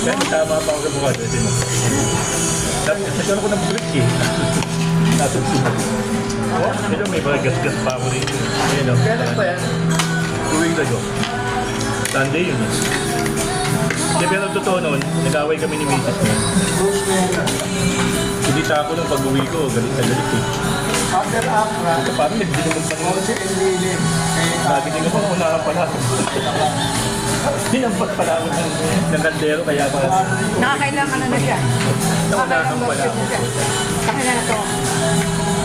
Kaya tama pa ako sa bukado. Tapos nagkaroon ko ng break eh. Nasunod. Oh, pero may mga gas-gas pa ako rito. Ayun o. Kailan pa yan? 2 weeks ago. Sunday yun eh. Hindi, pero totoo noon, nag-away kami ni Mrs. niya. Hindi sa ako nung pag-uwi ko, galit na galit eh. After Accra, Parang nagdinumag pa naman. Jose and Lilim. Lagi din ako unahan pala. Hinampat pala ako ng kaldero kaya pa. Nakakailangan na siya. Naunahan pala. Kaya na to.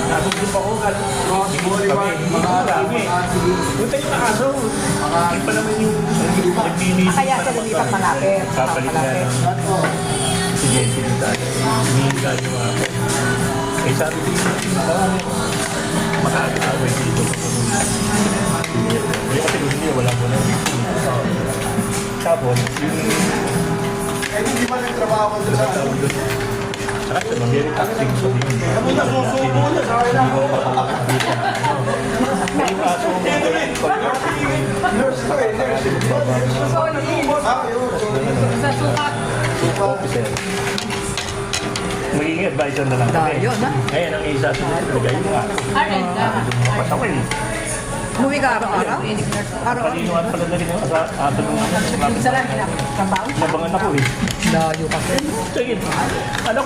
Natugtog ako kami. Marami. Punta yung aso. Hindi pa naman yung naglilinis. Kaya siya lumipat malapit. Kapalit na ng sige, sige tayo. Hinihinga yung ako. Eh sabi ko, makakaway dito. Yung kasi hindi, wala mo na. Tapos, yung Eh, hindi man nagtrabaho doon sa tawag doon. Saka siya, very taxing sa din. Kami nasusuko na sa akin ako. May yung aso mo. Nurse ko eh, nurse. Ah, yun. Sa sukat. Officer. Magiging advisor na lang kami. Yun, ha? Ngayon, ang isa sa nilagay yung aso. Pasawin. Umuwi ka araw-araw? Araw-araw. Kanino at pala na rin yung aso nung Isa lang, trabaho. nabangan ako eh. Layo kasi. Sige. Ano